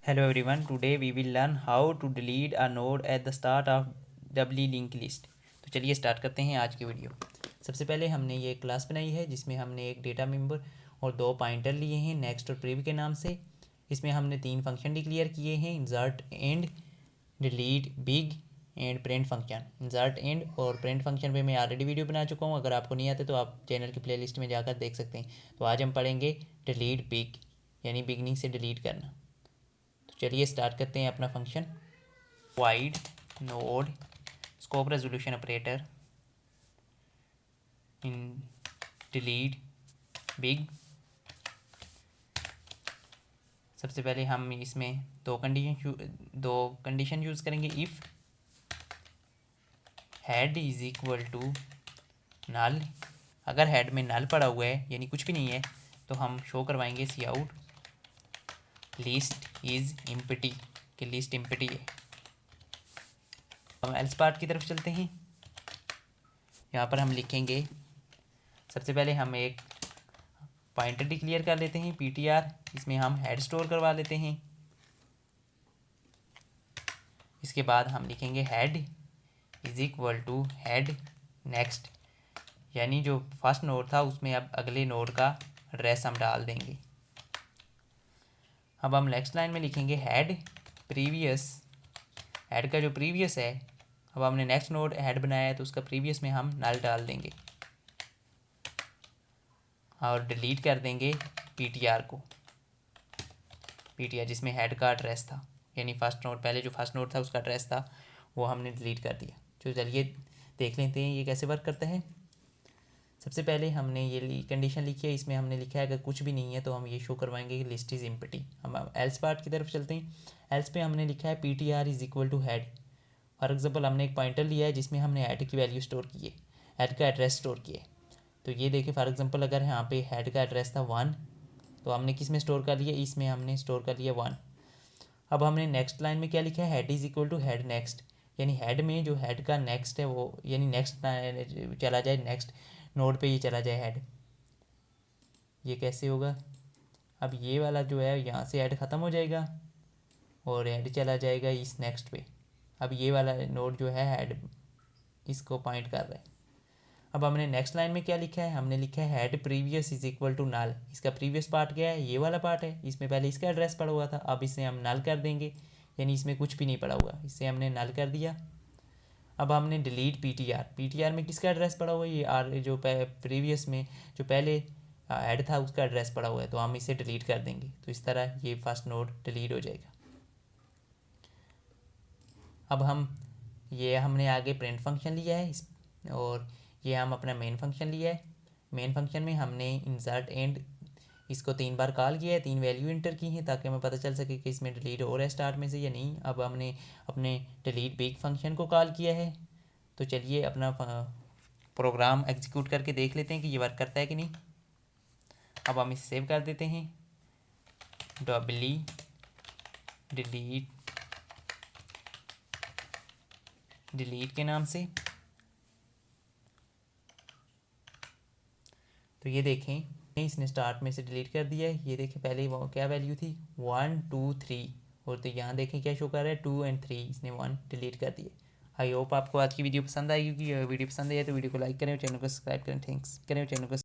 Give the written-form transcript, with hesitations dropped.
Hello everyone, today we will learn how to delete a node at the start of doubly linked list। तो चलिए start करते हैं आज की video. सबसे पहले हमने ये क्लास बनाई है जिसमें हमने एक डेटा मेंबर और दो पॉइंटर लिए हैं नेक्स्ट और प्रीव के नाम से। इसमें हमने तीन फंक्शन डिक्लेयर किए हैं, insert and, delete big and print function. Insert and और प्रिंट फंक्शन पे मैं ऑलरेडी वीडियो बना चुका हूँ, अगर आपको नहीं आते तो आप चैनल की प्लेलिस्ट में जाकर देख सकते हैं। तो आज हम पढ़ेंगे डिलीट बिग, यानी बिगनिंग से डिलीट करना। चलिए स्टार्ट करते हैं अपना function. Void node scope resolution operator in delete big. सबसे पहले हम इसमें दो कंडीशन यूज़ करेंगे। If head is equal to null, अगर हेड में नल पड़ा हुआ है यानी कुछ भी नहीं है तो हम शो करवाएंगे सी आउट लिस्ट इज़ एम्प्टी, कि लिस्ट एम्प्टी है। हम एल्स पार्ट की तरफ चलते हैं। यहाँ पर हम लिखेंगे, सबसे पहले हम एक पॉइंटर डिक्लेयर कर लेते हैं ptr, इसमें हम हेड स्टोर करवा लेते हैं। इसके बाद हम लिखेंगे head is equal to head next, यानी जो फर्स्ट नोड था उसमें अब अगले नोड का एड्रेस हम डाल देंगे। अब हम नेक्स्ट लाइन में लिखेंगे हेड प्रीवियस, हेड का जो प्रीवियस है, अब हमने नेक्स्ट नोड हेड बनाया है तो उसका प्रीवियस में हम नल डाल देंगे और डिलीट कर देंगे ptr को, ptr जिसमें हेड का एड्रेस था, यानी फर्स्ट नोड, पहले जो फर्स्ट नोड था उसका एड्रेस था वो हमने डिलीट कर दिया। तो चलिए देख लेते हैं ये कैसे वर्क करता है। सबसे पहले हमने ये कंडीशन लिखी है, इसमें हमने लिखा है अगर कुछ भी नहीं है तो हम ये शो करवाएंगे कि लिस्ट इज़ एम्प्टी। हम एल्स पार्ट की तरफ चलते हैं। एल्स पे हमने लिखा है ptr is equal to head. For example हमने एक पॉइंटर लिया है जिसमें हमने हेड की वैल्यू स्टोर की है, हेड का एड्रेस स्टोर किया है। तो ये देखिए फॉर एग्जांपल अगर यहाँ पे हेड का एड्रेस था 1 तो हमने किस में स्टोर कर लिया, इसमें हमने स्टोर कर लिया 1। अब हमने नेक्स्ट लाइन में क्या लिखा है, head is equal to head next, यानी हेड में जो हेड का नेक्स्ट है वो, यानी नेक्स्ट चला जाए, नेक्स्ट नोड पे ये चला जाए हेड। ये कैसे होगा, अब ये वाला जो है यहाँ से हेड ख़त्म हो जाएगा और हेड चला जाएगा इस नेक्स्ट पे। अब ये वाला नोड जो है हेड इसको पॉइंट कर रहा है। अब हमने नेक्स्ट लाइन में क्या लिखा है, हमने लिखा है head previous is equal to null. इसका प्रीवियस पार्ट क्या है, ये वाला पार्ट है, इसमें पहले इसका एड्रेस पड़ा हुआ था, अब इसे हम नल कर देंगे, यानी इसमें कुछ भी नहीं पड़ा हुआ, इसे हमने नल कर दिया। अब हमने डिलीट ptr, ptr में किसका एड्रेस पड़ा हुआ है, ये आर जो प्रीवियस में जो पहले ऐड था उसका एड्रेस पड़ा हुआ है, तो हम इसे डिलीट कर देंगे। तो इस तरह ये फर्स्ट नोड डिलीट हो जाएगा। अब हम ये हमने आगे प्रिंट फंक्शन लिया है और ये हम अपना मेन फंक्शन लिया है। मेन फंक्शन में हमने इंसर्ट एंड इसको 3 बार कॉल किया है, 3 वैल्यू इंटर की हैं ताकि हमें पता चल सके कि इसमें डिलीट हो रहा है स्टार्ट में से या नहीं। अब हमने अपने डिलीट बिग फंक्शन को कॉल किया है। तो चलिए अपना प्रोग्राम एग्जीक्यूट करके देख लेते हैं कि ये वर्क करता है कि नहीं। अब हम इसे सेव कर देते हैं, डबली डिलीट के नाम से। तो ये देखें इसने स्टार्ट में से डिलीट कर दिया है। ये देखें पहले वो क्या वैल्यू थी 1 2 3, और तो यहाँ देखें क्या शो कर रहा है 2 और 3, इसने 1 डिलीट कर दिया। आई होप आपको आज की वीडियो पसंद आएगी। वीडियो पसंद आई है तो वीडियो को लाइक करें और चैनल को सब्सक्राइब करें। थैंक्स करें और चैनल को